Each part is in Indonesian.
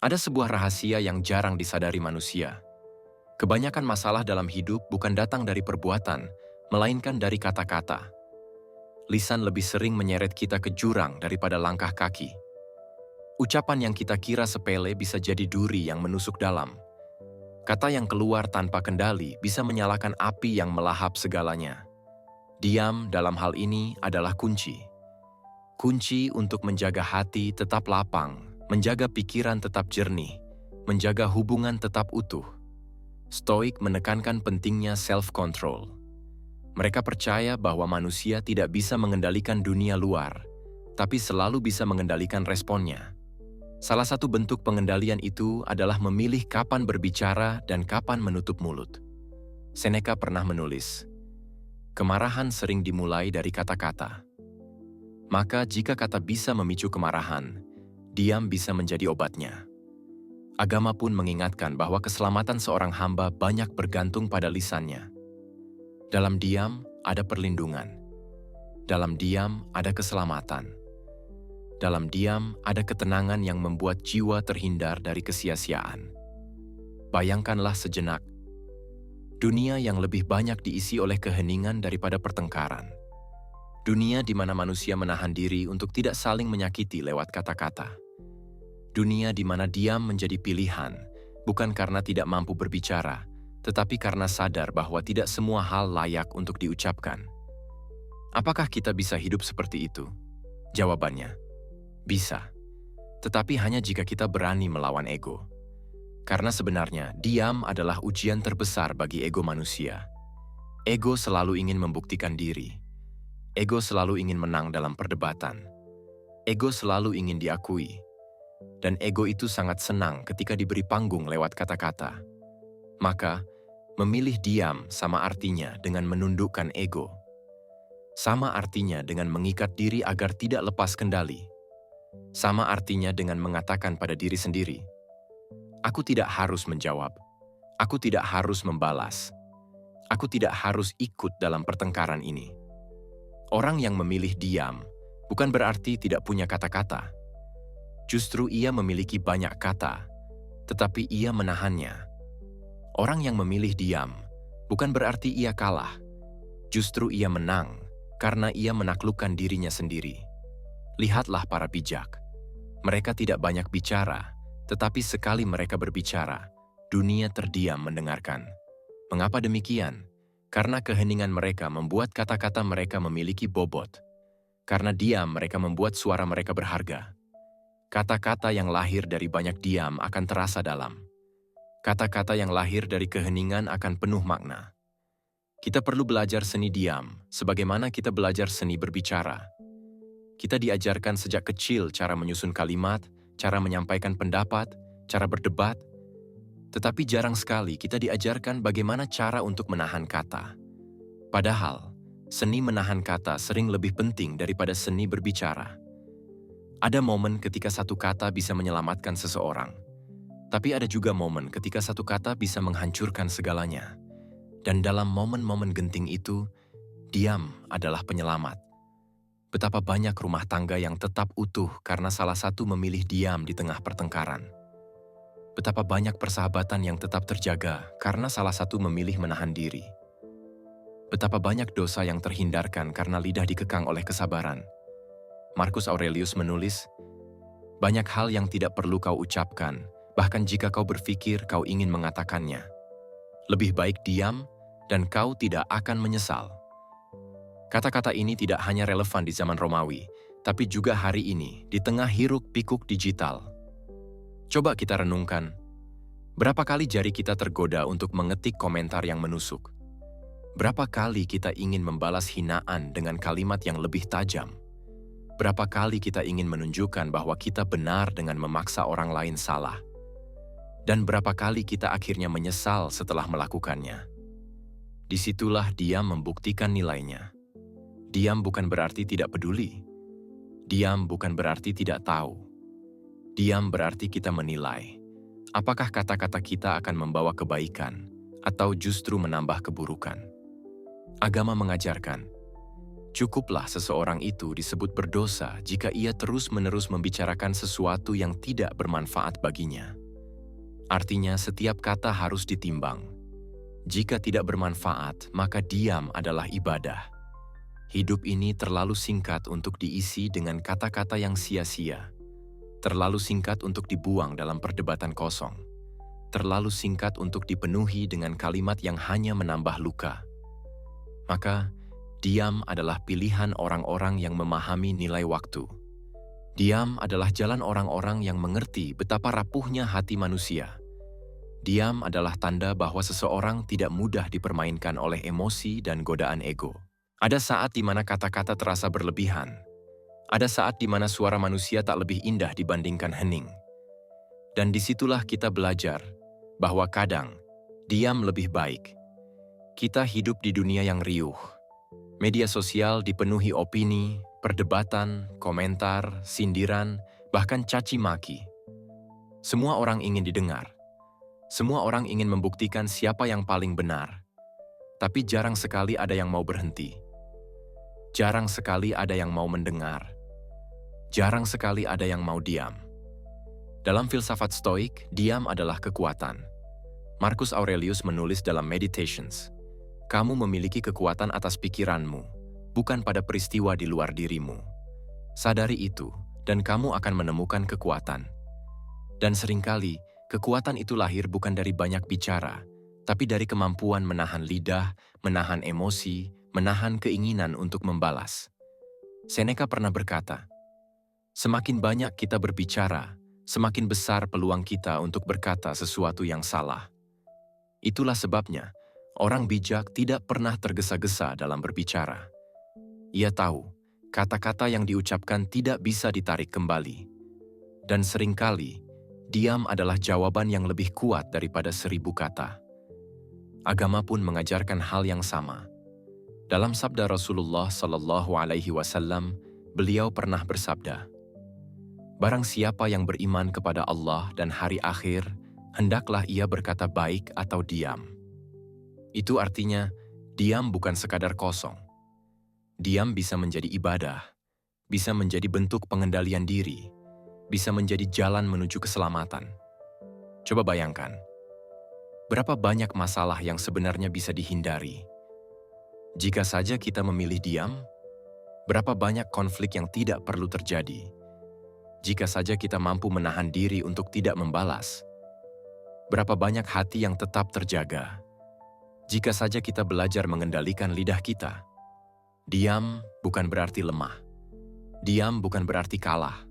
Ada sebuah rahasia yang jarang disadari manusia. Kebanyakan masalah dalam hidup bukan datang dari perbuatan, melainkan dari kata-kata. Lisan lebih sering menyeret kita ke jurang daripada langkah kaki. Ucapan yang kita kira sepele bisa jadi duri yang menusuk dalam. Kata yang keluar tanpa kendali bisa menyalakan api yang melahap segalanya. Diam dalam hal ini adalah kunci. Kunci untuk menjaga hati tetap lapang, menjaga pikiran tetap jernih, menjaga hubungan tetap utuh. Stoik menekankan pentingnya self-control. Mereka percaya bahwa manusia tidak bisa mengendalikan dunia luar, tapi selalu bisa mengendalikan responnya. Salah satu bentuk pengendalian itu adalah memilih kapan berbicara dan kapan menutup mulut. Seneca pernah menulis, "Kemarahan sering dimulai dari kata-kata." Maka jika kata bisa memicu kemarahan, diam bisa menjadi obatnya. Agama pun mengingatkan bahwa keselamatan seorang hamba banyak bergantung pada lisannya. Dalam diam ada perlindungan. Dalam diam ada keselamatan. Dalam diam ada ketenangan yang membuat jiwa terhindar dari kesia-siaan. Bayangkanlah sejenak, dunia yang lebih banyak diisi oleh keheningan daripada pertengkaran. Dunia di mana manusia menahan diri untuk tidak saling menyakiti lewat kata-kata. Dunia di mana diam menjadi pilihan, bukan karena tidak mampu berbicara, tetapi karena sadar bahwa tidak semua hal layak untuk diucapkan. Apakah kita bisa hidup seperti itu? Jawabannya, bisa. Tetapi hanya jika kita berani melawan ego. Karena sebenarnya, diam adalah ujian terbesar bagi ego manusia. Ego selalu ingin membuktikan diri. Ego selalu ingin menang dalam perdebatan. Ego selalu ingin diakui. Dan ego itu sangat senang ketika diberi panggung lewat kata-kata. Maka, memilih diam sama artinya dengan menundukkan ego. Sama artinya dengan mengikat diri agar tidak lepas kendali. Sama artinya dengan mengatakan pada diri sendiri, "Aku tidak harus menjawab. Aku tidak harus membalas. Aku tidak harus ikut dalam pertengkaran ini." Orang yang memilih diam bukan berarti tidak punya kata-kata. Justru ia memiliki banyak kata, tetapi ia menahannya. Orang yang memilih diam bukan berarti ia kalah. Justru ia menang karena ia menaklukkan dirinya sendiri. Lihatlah para bijak. Mereka tidak banyak bicara, tetapi sekali mereka berbicara, dunia terdiam mendengarkan. Mengapa demikian? Karena keheningan mereka membuat kata-kata mereka memiliki bobot. Karena diam mereka membuat suara mereka berharga. Kata-kata yang lahir dari banyak diam akan terasa dalam. Kata-kata yang lahir dari keheningan akan penuh makna. Kita perlu belajar seni diam, sebagaimana kita belajar seni berbicara. Kita diajarkan sejak kecil cara menyusun kalimat, cara menyampaikan pendapat, cara berdebat, tetapi jarang sekali kita diajarkan bagaimana cara untuk menahan kata. Padahal, seni menahan kata sering lebih penting daripada seni berbicara. Ada momen ketika satu kata bisa menyelamatkan seseorang. Tapi ada juga momen ketika satu kata bisa menghancurkan segalanya. Dan dalam momen-momen genting itu, diam adalah penyelamat. Betapa banyak rumah tangga yang tetap utuh karena salah satu memilih diam di tengah pertengkaran. Betapa banyak persahabatan yang tetap terjaga karena salah satu memilih menahan diri. Betapa banyak dosa yang terhindarkan karena lidah dikekang oleh kesabaran. Marcus Aurelius menulis, "Banyak hal yang tidak perlu kau ucapkan, bahkan jika kau berpikir kau ingin mengatakannya. Lebih baik diam, dan kau tidak akan menyesal." Kata-kata ini tidak hanya relevan di zaman Romawi, tapi juga hari ini di tengah hiruk-pikuk digital. Coba kita renungkan, berapa kali jari kita tergoda untuk mengetik komentar yang menusuk? Berapa kali kita ingin membalas hinaan dengan kalimat yang lebih tajam? Berapa kali kita ingin menunjukkan bahwa kita benar dengan memaksa orang lain salah? Dan berapa kali kita akhirnya menyesal setelah melakukannya? Disitulah diam membuktikan nilainya. Diam bukan berarti tidak peduli. Diam bukan berarti tidak tahu. Diam berarti kita menilai, apakah kata-kata kita akan membawa kebaikan atau justru menambah keburukan. Agama mengajarkan, Cukuplah seseorang itu disebut berdosa jika ia terus-menerus membicarakan sesuatu yang tidak bermanfaat baginya. Artinya, setiap kata harus ditimbang. Jika tidak bermanfaat, maka diam adalah ibadah. Hidup ini terlalu singkat untuk diisi dengan kata-kata yang sia-sia. Terlalu singkat untuk dibuang dalam perdebatan kosong. Terlalu singkat untuk dipenuhi dengan kalimat yang hanya menambah luka. Maka, diam adalah pilihan orang-orang yang memahami nilai waktu. Diam adalah jalan orang-orang yang mengerti betapa rapuhnya hati manusia. Diam adalah tanda bahwa seseorang tidak mudah dipermainkan oleh emosi dan godaan ego. Ada saat di mana kata-kata terasa berlebihan. Ada saat di mana suara manusia tak lebih indah dibandingkan hening. Dan disitulah kita belajar bahwa kadang diam lebih baik. Kita hidup di dunia yang riuh. Media sosial dipenuhi opini, perdebatan, komentar, sindiran, bahkan caci maki. Semua orang ingin didengar. Semua orang ingin membuktikan siapa yang paling benar. Tapi jarang sekali ada yang mau berhenti. Jarang sekali ada yang mau mendengar. Jarang sekali ada yang mau diam. Dalam filsafat Stoik, diam adalah kekuatan. Marcus Aurelius menulis dalam Meditations, "Kamu memiliki kekuatan atas pikiranmu, bukan pada peristiwa di luar dirimu. Sadari itu, dan kamu akan menemukan kekuatan." Dan seringkali, kekuatan itu lahir bukan dari banyak bicara, tapi dari kemampuan menahan lidah, menahan emosi, menahan keinginan untuk membalas. Seneca pernah berkata, "Semakin banyak kita berbicara, semakin besar peluang kita untuk berkata sesuatu yang salah." Itulah sebabnya, orang bijak tidak pernah tergesa-gesa dalam berbicara. Ia tahu, kata-kata yang diucapkan tidak bisa ditarik kembali. Dan seringkali, diam adalah jawaban yang lebih kuat daripada 1000 kata. Agama pun mengajarkan hal yang sama. Dalam sabda Rasulullah Shallallahu Alaihi Wasallam, beliau pernah bersabda, "Barang siapa yang beriman kepada Allah dan hari akhir, hendaklah ia berkata baik atau diam." Itu artinya, diam bukan sekadar kosong. Diam bisa menjadi ibadah, bisa menjadi bentuk pengendalian diri, bisa menjadi jalan menuju keselamatan. Coba bayangkan, berapa banyak masalah yang sebenarnya bisa dihindari jika saja kita memilih diam? Berapa banyak konflik yang tidak perlu terjadi jika saja kita mampu menahan diri untuk tidak membalas? Berapa banyak hati yang tetap terjaga jika saja kita belajar mengendalikan lidah kita? Diam bukan berarti lemah. Diam bukan berarti kalah.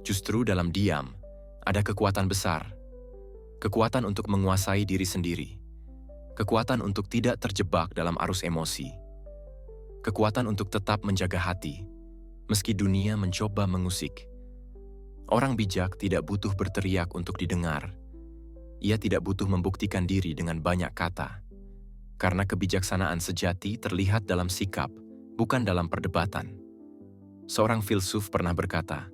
Justru dalam diam ada kekuatan besar. Kekuatan untuk menguasai diri sendiri. Kekuatan untuk tidak terjebak dalam arus emosi. Kekuatan untuk tetap menjaga hati, meski dunia mencoba mengusik. Orang bijak tidak butuh berteriak untuk didengar. Ia tidak butuh membuktikan diri dengan banyak kata. Karena kebijaksanaan sejati terlihat dalam sikap, bukan dalam perdebatan. Seorang filsuf pernah berkata,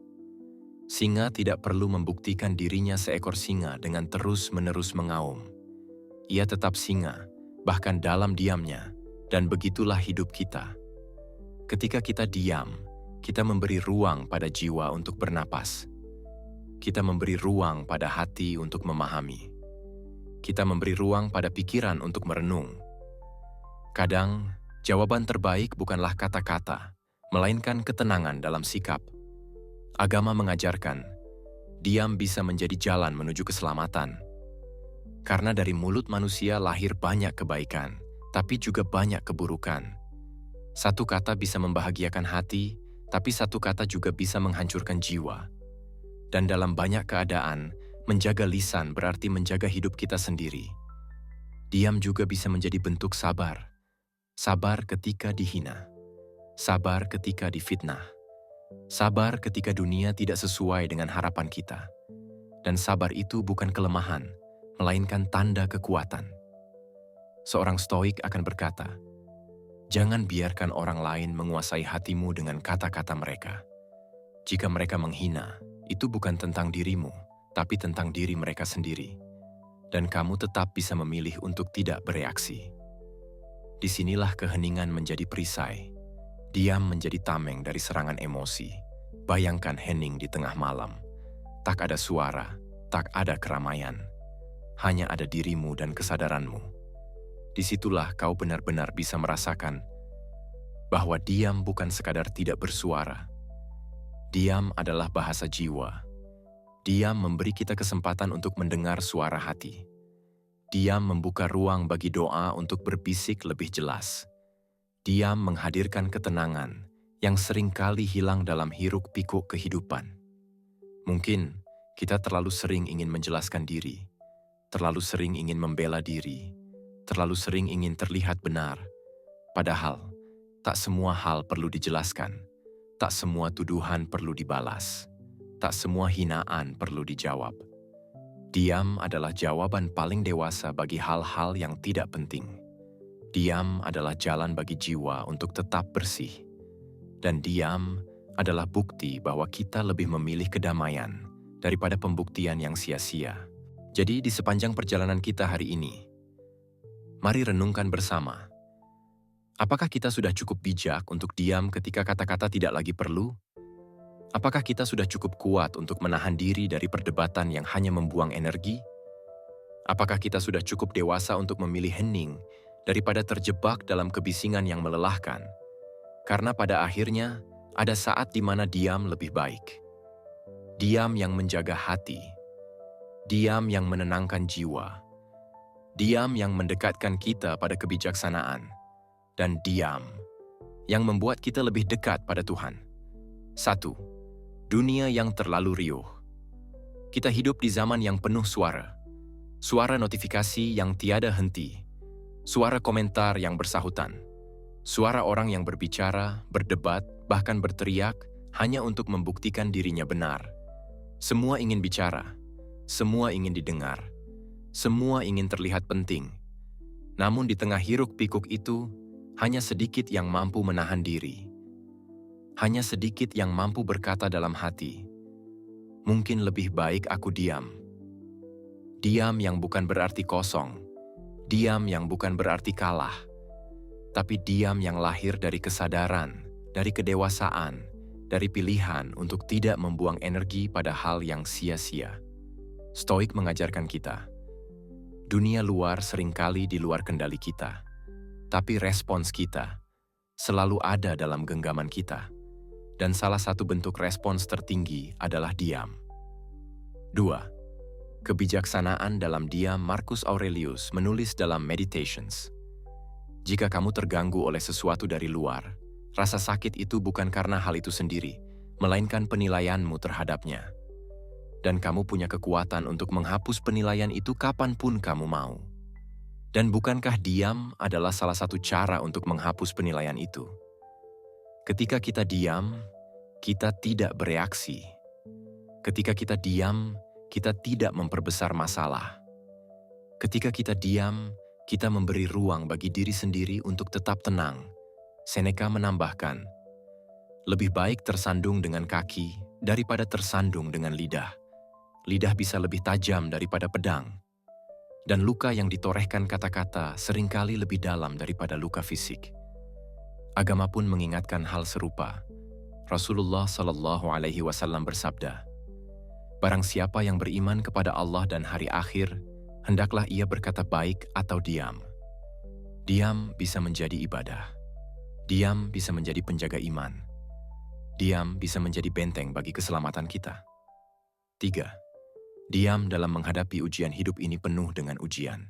"Singa tidak perlu membuktikan dirinya seekor singa dengan terus-menerus mengaum. Ia tetap singa, bahkan dalam diamnya, dan begitulah hidup kita. Ketika kita diam, kita memberi ruang pada jiwa untuk bernapas. Kita memberi ruang pada hati untuk memahami. Kita memberi ruang pada pikiran untuk merenung. Kadang, jawaban terbaik bukanlah kata-kata, melainkan ketenangan dalam sikap. Agama mengajarkan, diam bisa menjadi jalan menuju keselamatan. Karena dari mulut manusia lahir banyak kebaikan, tapi juga banyak keburukan. Satu kata bisa membahagiakan hati, tapi satu kata juga bisa menghancurkan jiwa. Dan dalam banyak keadaan, menjaga lisan berarti menjaga hidup kita sendiri. Diam juga bisa menjadi bentuk sabar. Sabar ketika dihina. Sabar ketika difitnah. Sabar ketika dunia tidak sesuai dengan harapan kita. Dan sabar itu bukan kelemahan, melainkan tanda kekuatan. Seorang stoik akan berkata, "Jangan biarkan orang lain menguasai hatimu dengan kata-kata mereka. Jika mereka menghina, itu bukan tentang dirimu, tapi tentang diri mereka sendiri. Dan kamu tetap bisa memilih untuk tidak bereaksi." Disinilah keheningan menjadi perisai. Diam menjadi tameng dari serangan emosi. Bayangkan hening di tengah malam. Tak ada suara, tak ada keramaian. Hanya ada dirimu dan kesadaranmu. Disitulah kau benar-benar bisa merasakan bahwa diam bukan sekadar tidak bersuara. Diam adalah bahasa jiwa. Diam memberi kita kesempatan untuk mendengar suara hati. Diam membuka ruang bagi doa untuk berbisik lebih jelas. Diam menghadirkan ketenangan yang seringkali hilang dalam hiruk-pikuk kehidupan. Mungkin kita terlalu sering ingin menjelaskan diri, terlalu sering ingin membela diri, terlalu sering ingin terlihat benar. Padahal, tak semua hal perlu dijelaskan, tak semua tuduhan perlu dibalas, tak semua hinaan perlu dijawab. Diam adalah jawaban paling dewasa bagi hal-hal yang tidak penting. Diam adalah jalan bagi jiwa untuk tetap bersih. Dan diam adalah bukti bahwa kita lebih memilih kedamaian daripada pembuktian yang sia-sia. Jadi di sepanjang perjalanan kita hari ini, mari renungkan bersama. Apakah kita sudah cukup bijak untuk diam ketika kata-kata tidak lagi perlu? Apakah kita sudah cukup kuat untuk menahan diri dari perdebatan yang hanya membuang energi? Apakah kita sudah cukup dewasa untuk memilih hening daripada terjebak dalam kebisingan yang melelahkan? Karena pada akhirnya, ada saat di mana diam lebih baik. Diam yang menjaga hati. Diam yang menenangkan jiwa. Diam yang mendekatkan kita pada kebijaksanaan. Dan diam yang membuat kita lebih dekat pada Tuhan. 1. Dunia yang terlalu riuh. Kita hidup di zaman yang penuh suara. Suara notifikasi yang tiada henti. Suara komentar yang bersahutan. Suara orang yang berbicara, berdebat, bahkan berteriak hanya untuk membuktikan dirinya benar. Semua ingin bicara. Semua ingin didengar. Semua ingin terlihat penting. Namun di tengah hiruk-pikuk itu, hanya sedikit yang mampu menahan diri. Hanya sedikit yang mampu berkata dalam hati, mungkin lebih baik aku diam. Diam yang bukan berarti kosong, diam yang bukan berarti kalah, tapi diam yang lahir dari kesadaran, dari kedewasaan, dari pilihan untuk tidak membuang energi pada hal yang sia-sia. Stoik mengajarkan kita, dunia luar seringkali di luar kendali kita, tapi respons kita selalu ada dalam genggaman kita. Dan salah satu bentuk respons tertinggi adalah diam. 2. Kebijaksanaan dalam diam. Marcus Aurelius menulis dalam Meditations. Jika kamu terganggu oleh sesuatu dari luar, rasa sakit itu bukan karena hal itu sendiri, melainkan penilaianmu terhadapnya. Dan kamu punya kekuatan untuk menghapus penilaian itu kapanpun kamu mau. Dan bukankah diam adalah salah satu cara untuk menghapus penilaian itu? Ketika kita diam, kita tidak bereaksi. Ketika kita diam, kita tidak memperbesar masalah. Ketika kita diam, kita memberi ruang bagi diri sendiri untuk tetap tenang. Seneca menambahkan, lebih baik tersandung dengan kaki daripada tersandung dengan lidah. Lidah bisa lebih tajam daripada pedang. Dan luka yang ditorehkan kata-kata seringkali lebih dalam daripada luka fisik. Agama pun mengingatkan hal serupa. Rasulullah SAW bersabda, barang siapa yang beriman kepada Allah dan hari akhir, hendaklah ia berkata baik atau diam. Diam bisa menjadi ibadah. Diam bisa menjadi penjaga iman. Diam bisa menjadi benteng bagi keselamatan kita. 3. Diam dalam menghadapi ujian hidup ini penuh dengan ujian.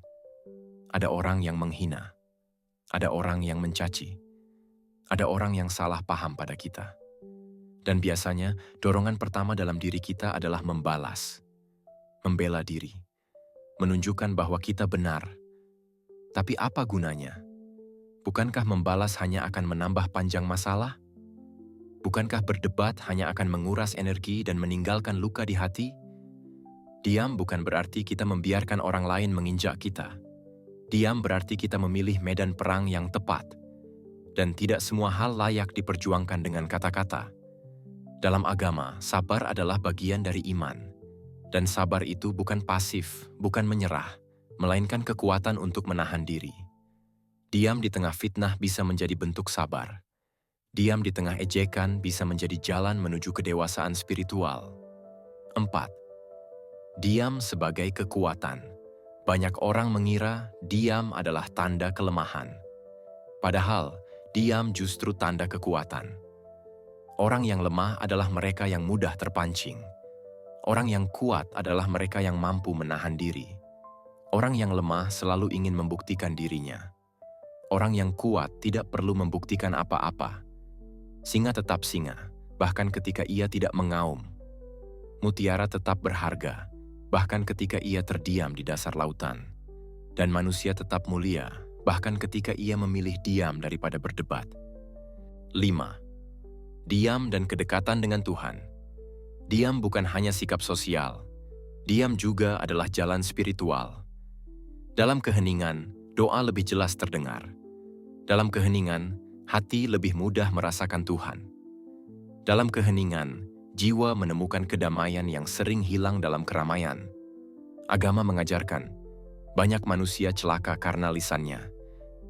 Ada orang yang menghina. Ada orang yang mencaci. Ada orang yang salah paham pada kita. Dan biasanya, dorongan pertama dalam diri kita adalah membalas. Membela diri. Menunjukkan bahwa kita benar. Tapi apa gunanya? Bukankah membalas hanya akan menambah panjang masalah? Bukankah berdebat hanya akan menguras energi dan meninggalkan luka di hati? Diam bukan berarti kita membiarkan orang lain menginjak kita. Diam berarti kita memilih medan perang yang tepat. Dan tidak semua hal layak diperjuangkan dengan kata-kata. Dalam agama, sabar adalah bagian dari iman. Dan sabar itu bukan pasif, bukan menyerah, melainkan kekuatan untuk menahan diri. Diam di tengah fitnah bisa menjadi bentuk sabar. Diam di tengah ejekan bisa menjadi jalan menuju kedewasaan spiritual. 4. Diam sebagai kekuatan. Banyak orang mengira diam adalah tanda kelemahan. Padahal, diam justru tanda kekuatan. Orang yang lemah adalah mereka yang mudah terpancing. Orang yang kuat adalah mereka yang mampu menahan diri. Orang yang lemah selalu ingin membuktikan dirinya. Orang yang kuat tidak perlu membuktikan apa-apa. Singa tetap singa, bahkan ketika ia tidak mengaum. Mutiara tetap berharga, bahkan ketika ia terdiam di dasar lautan. Dan manusia tetap mulia, bahkan ketika ia memilih diam daripada berdebat. 5. Diam dan kedekatan dengan Tuhan. Diam bukan hanya sikap sosial. Diam juga adalah jalan spiritual. Dalam keheningan, doa lebih jelas terdengar. Dalam keheningan, hati lebih mudah merasakan Tuhan. Dalam keheningan, jiwa menemukan kedamaian yang sering hilang dalam keramaian. Agama mengajarkan, banyak manusia celaka karena lisannya.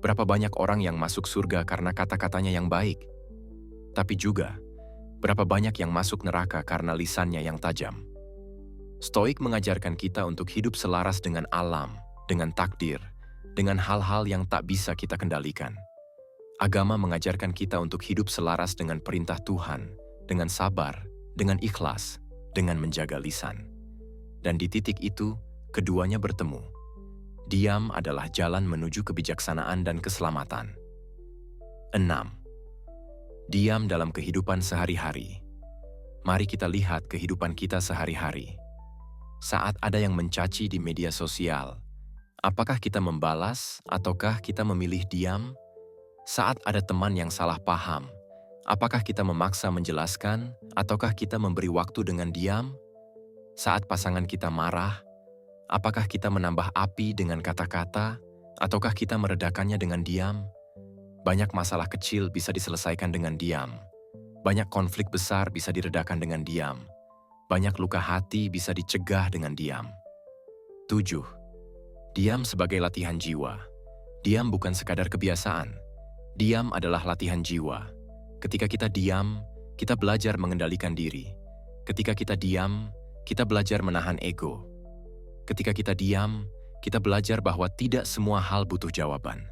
Berapa banyak orang yang masuk surga karena kata-katanya yang baik. Tapi juga, berapa banyak yang masuk neraka karena lisannya yang tajam. Stoik mengajarkan kita untuk hidup selaras dengan alam, dengan takdir, dengan hal-hal yang tak bisa kita kendalikan. Agama mengajarkan kita untuk hidup selaras dengan perintah Tuhan, dengan sabar, dengan ikhlas, dengan menjaga lisan. Dan di titik itu, keduanya bertemu. Diam adalah jalan menuju kebijaksanaan dan keselamatan. 6. Diam dalam kehidupan sehari-hari. Mari kita lihat kehidupan kita sehari-hari. Saat ada yang mencaci di media sosial, apakah kita membalas ataukah kita memilih diam? Saat ada teman yang salah paham, apakah kita memaksa menjelaskan ataukah kita memberi waktu dengan diam? Saat pasangan kita marah, apakah kita menambah api dengan kata-kata ataukah kita meredakannya dengan diam? Banyak masalah kecil bisa diselesaikan dengan diam. Banyak konflik besar bisa diredakan dengan diam. Banyak luka hati bisa dicegah dengan diam. 7. Diam sebagai latihan jiwa. Diam bukan sekadar kebiasaan. Diam adalah latihan jiwa. Ketika kita diam, kita belajar mengendalikan diri. Ketika kita diam, kita belajar menahan ego. Ketika kita diam, kita belajar bahwa tidak semua hal butuh jawaban.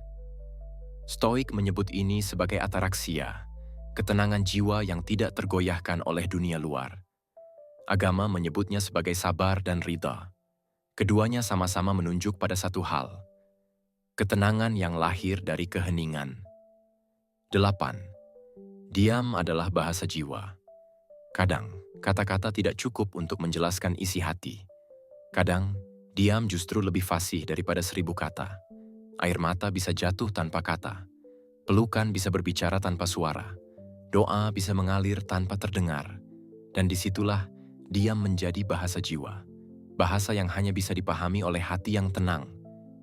Stoik menyebut ini sebagai ataraksia, ketenangan jiwa yang tidak tergoyahkan oleh dunia luar. Agama menyebutnya sebagai sabar dan ridha. Keduanya sama-sama menunjuk pada satu hal, ketenangan yang lahir dari keheningan. 8. Diam adalah bahasa jiwa. Kadang, kata-kata tidak cukup untuk menjelaskan isi hati. Kadang, diam justru lebih fasih daripada 1000 kata. Air mata bisa jatuh tanpa kata. Pelukan bisa berbicara tanpa suara. Doa bisa mengalir tanpa terdengar. Dan disitulah diam menjadi bahasa jiwa. Bahasa yang hanya bisa dipahami oleh hati yang tenang.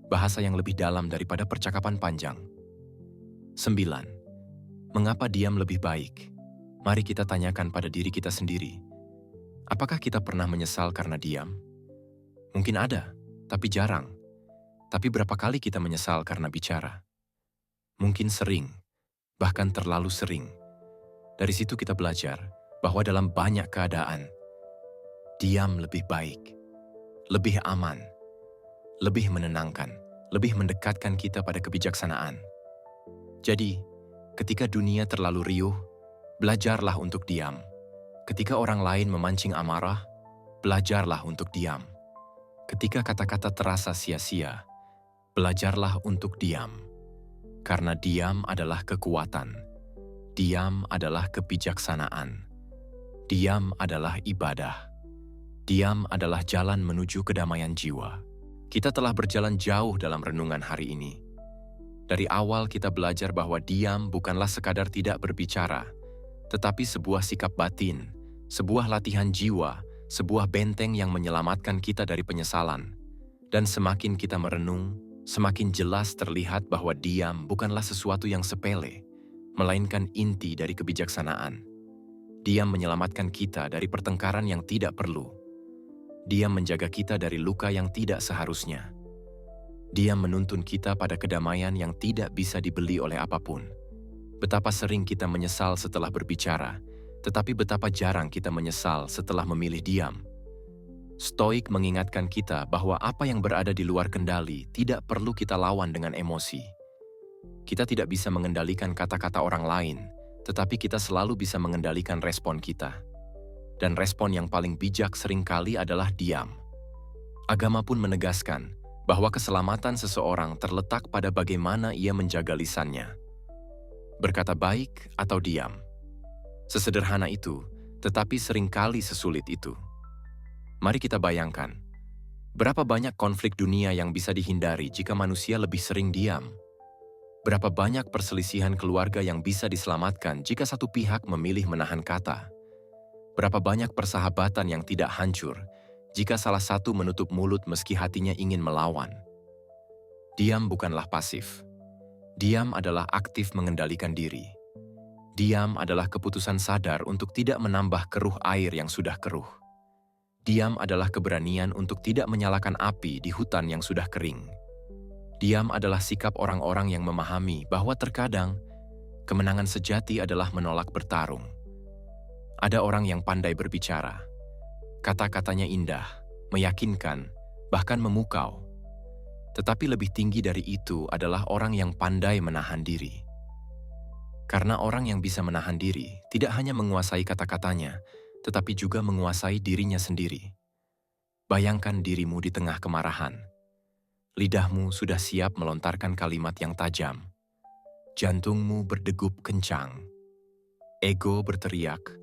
Bahasa yang lebih dalam daripada percakapan panjang. 9. Mengapa diam lebih baik? Mari kita tanyakan pada diri kita sendiri. Apakah kita pernah menyesal karena diam? Mungkin ada, tapi jarang. Tapi berapa kali kita menyesal karena bicara? Mungkin sering, bahkan terlalu sering. Dari situ kita belajar bahwa dalam banyak keadaan, diam lebih baik, lebih aman, lebih menenangkan, lebih mendekatkan kita pada kebijaksanaan. Jadi, ketika dunia terlalu riuh, belajarlah untuk diam. Ketika orang lain memancing amarah, belajarlah untuk diam. Ketika kata-kata terasa sia-sia, belajarlah untuk diam. Karena diam adalah kekuatan. Diam adalah kebijaksanaan. Diam adalah ibadah. Diam adalah jalan menuju kedamaian jiwa. Kita telah berjalan jauh dalam renungan hari ini. Dari awal kita belajar bahwa diam bukanlah sekadar tidak berbicara, tetapi sebuah sikap batin, sebuah latihan jiwa, sebuah benteng yang menyelamatkan kita dari penyesalan. Dan semakin kita merenung, semakin jelas terlihat bahwa diam bukanlah sesuatu yang sepele, melainkan inti dari kebijaksanaan. Diam menyelamatkan kita dari pertengkaran yang tidak perlu. Diam menjaga kita dari luka yang tidak seharusnya. Dia menuntun kita pada kedamaian yang tidak bisa dibeli oleh apapun. Betapa sering kita menyesal setelah berbicara, tetapi betapa jarang kita menyesal setelah memilih diam. Stoik mengingatkan kita bahwa apa yang berada di luar kendali tidak perlu kita lawan dengan emosi. Kita tidak bisa mengendalikan kata-kata orang lain, tetapi kita selalu bisa mengendalikan respon kita. Dan respon yang paling bijak seringkali adalah diam. Agama pun menegaskan bahwa keselamatan seseorang terletak pada bagaimana ia menjaga lisannya. Berkata baik atau diam. Sesederhana itu, tetapi seringkali sesulit itu. Mari kita bayangkan, berapa banyak konflik dunia yang bisa dihindari jika manusia lebih sering diam? Berapa banyak perselisihan keluarga yang bisa diselamatkan jika satu pihak memilih menahan kata? Berapa banyak persahabatan yang tidak hancur jika salah satu menutup mulut meski hatinya ingin melawan? Diam bukanlah pasif. Diam adalah aktif mengendalikan diri. Diam adalah keputusan sadar untuk tidak menambah keruh air yang sudah keruh. Diam adalah keberanian untuk tidak menyalakan api di hutan yang sudah kering. Diam adalah sikap orang-orang yang memahami bahwa terkadang kemenangan sejati adalah menolak bertarung. Ada orang yang pandai berbicara. Kata-katanya indah, meyakinkan, bahkan memukau. Tetapi lebih tinggi dari itu adalah orang yang pandai menahan diri. Karena orang yang bisa menahan diri tidak hanya menguasai kata-katanya, tetapi juga menguasai dirinya sendiri. Bayangkan dirimu di tengah kemarahan. Lidahmu sudah siap melontarkan kalimat yang tajam. Jantungmu berdegup kencang. Ego berteriak,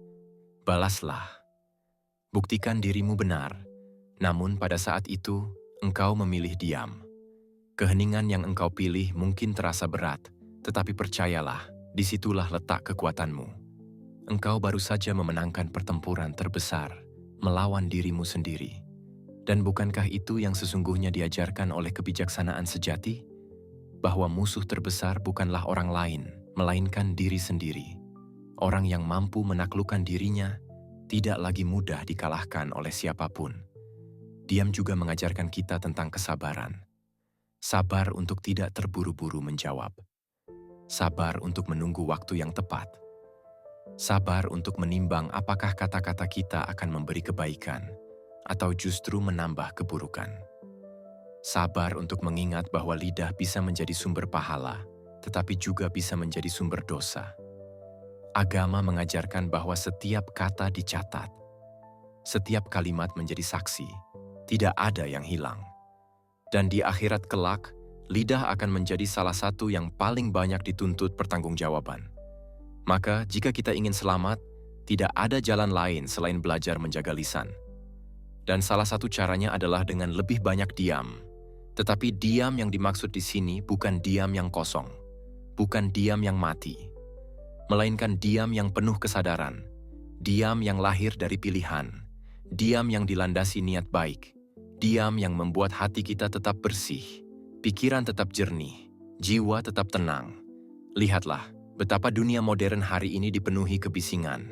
"Balaslah." Buktikan dirimu benar, namun pada saat itu engkau memilih diam. Keheningan yang engkau pilih mungkin terasa berat, tetapi percayalah, disitulah letak kekuatanmu. Engkau baru saja memenangkan pertempuran terbesar, melawan dirimu sendiri. Dan bukankah itu yang sesungguhnya diajarkan oleh kebijaksanaan sejati? Bahwa musuh terbesar bukanlah orang lain, melainkan diri sendiri. Orang yang mampu menaklukkan dirinya tidak lagi mudah dikalahkan oleh siapapun. Diam juga mengajarkan kita tentang kesabaran. Sabar untuk tidak terburu-buru menjawab. Sabar untuk menunggu waktu yang tepat. Sabar untuk menimbang apakah kata-kata kita akan memberi kebaikan atau justru menambah keburukan. Sabar untuk mengingat bahwa lidah bisa menjadi sumber pahala, tetapi juga bisa menjadi sumber dosa. Agama mengajarkan bahwa setiap kata dicatat. Setiap kalimat menjadi saksi, tidak ada yang hilang. Dan di akhirat kelak, lidah akan menjadi salah satu yang paling banyak dituntut pertanggungjawaban. Maka, jika kita ingin selamat, tidak ada jalan lain selain belajar menjaga lisan. Dan salah satu caranya adalah dengan lebih banyak diam. Tetapi diam yang dimaksud di sini bukan diam yang kosong, bukan diam yang mati, melainkan diam yang penuh kesadaran, diam yang lahir dari pilihan, diam yang dilandasi niat baik, diam yang membuat hati kita tetap bersih, pikiran tetap jernih, jiwa tetap tenang. Lihatlah betapa dunia modern hari ini dipenuhi kebisingan.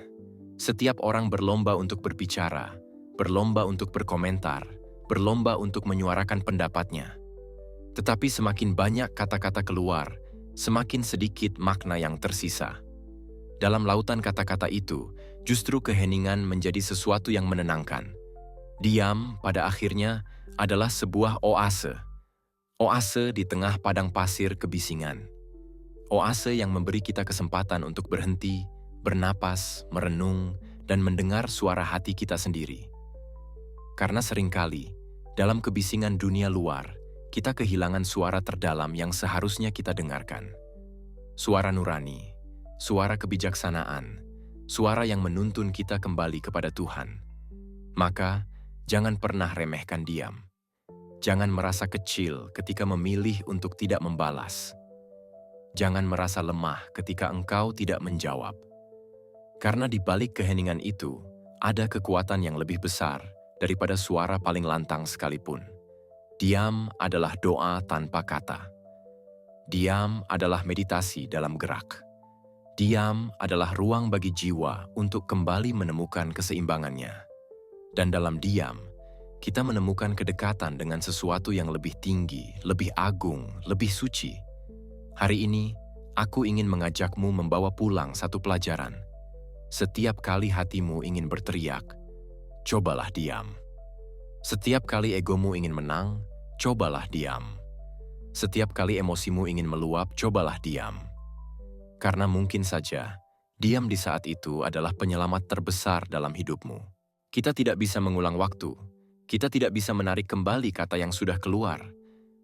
Setiap orang berlomba untuk berbicara, berlomba untuk berkomentar, berlomba untuk menyuarakan pendapatnya. Tetapi semakin banyak kata-kata keluar, semakin sedikit makna yang tersisa. Dalam lautan kata-kata itu, justru keheningan menjadi sesuatu yang menenangkan. Diam pada akhirnya adalah sebuah oase. Oase di tengah padang pasir kebisingan. Oase yang memberi kita kesempatan untuk berhenti, bernapas, merenung, dan mendengar suara hati kita sendiri. Karena seringkali, dalam kebisingan dunia luar, kita kehilangan suara terdalam yang seharusnya kita dengarkan. Suara nurani, suara kebijaksanaan, suara yang menuntun kita kembali kepada Tuhan. Maka, jangan pernah remehkan diam. Jangan merasa kecil ketika memilih untuk tidak membalas. Jangan merasa lemah ketika engkau tidak menjawab. Karena di balik keheningan itu, ada kekuatan yang lebih besar daripada suara paling lantang sekalipun. Diam adalah doa tanpa kata. Diam adalah meditasi dalam gerak. Diam adalah ruang bagi jiwa untuk kembali menemukan keseimbangannya. Dan dalam diam, kita menemukan kedekatan dengan sesuatu yang lebih tinggi, lebih agung, lebih suci. Hari ini, Aku ingin mengajakmu membawa pulang satu pelajaran. Setiap kali hatimu ingin berteriak, cobalah diam. Setiap kali egomu ingin menang, cobalah diam. Setiap kali emosimu ingin meluap, cobalah diam. Karena mungkin saja, diam di saat itu adalah penyelamat terbesar dalam hidupmu. Kita tidak bisa mengulang waktu. Kita tidak bisa menarik kembali kata yang sudah keluar.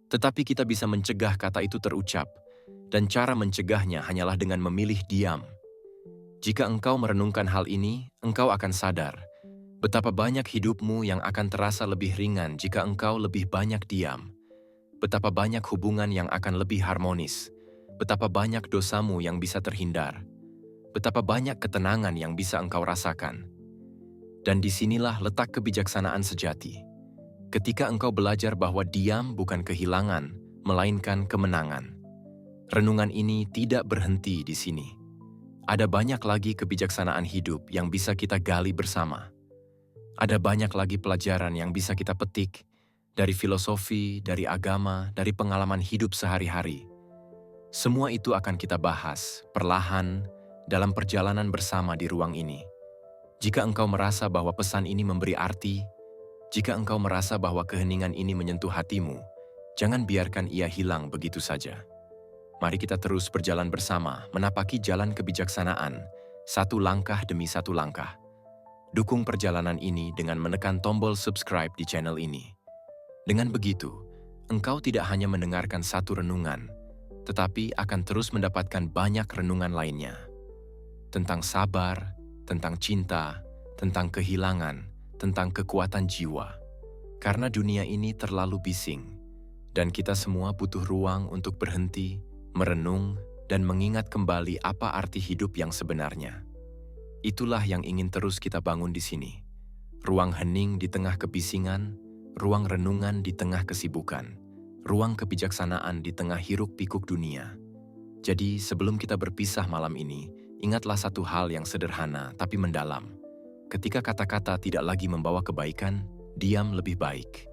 Tetapi kita bisa mencegah kata itu terucap. Dan cara mencegahnya hanyalah dengan memilih diam. Jika engkau merenungkan hal ini, engkau akan sadar betapa banyak hidupmu yang akan terasa lebih ringan jika engkau lebih banyak diam. Betapa banyak hubungan yang akan lebih harmonis. Betapa banyak dosamu yang bisa terhindar. Betapa banyak ketenangan yang bisa engkau rasakan. Dan disinilah letak kebijaksanaan sejati. Ketika engkau belajar bahwa diam bukan kehilangan, melainkan kemenangan. Renungan ini tidak berhenti di sini. Ada banyak lagi kebijaksanaan hidup yang bisa kita gali bersama. Ada banyak lagi pelajaran yang bisa kita petik dari filosofi, dari agama, dari pengalaman hidup sehari-hari. Semua itu akan kita bahas perlahan dalam perjalanan bersama di ruang ini. Jika engkau merasa bahwa pesan ini memberi arti, jika engkau merasa bahwa keheningan ini menyentuh hatimu, jangan biarkan ia hilang begitu saja. Mari kita terus berjalan bersama, menapaki jalan kebijaksanaan, satu langkah demi satu langkah. Dukung perjalanan ini dengan menekan tombol subscribe di channel ini. Dengan begitu, engkau tidak hanya mendengarkan satu renungan, tetapi akan terus mendapatkan banyak renungan lainnya. Tentang sabar, tentang cinta, tentang kehilangan, tentang kekuatan jiwa. Karena dunia ini terlalu bising, dan kita semua butuh ruang untuk berhenti, merenung, dan mengingat kembali apa arti hidup yang sebenarnya. Itulah yang ingin terus kita bangun di sini. Ruang hening di tengah kebisingan, ruang renungan di tengah kesibukan, ruang kebijaksanaan di tengah hiruk-pikuk dunia. Jadi sebelum kita berpisah malam ini, ingatlah satu hal yang sederhana tapi mendalam. Ketika kata-kata tidak lagi membawa kebaikan, diam lebih baik.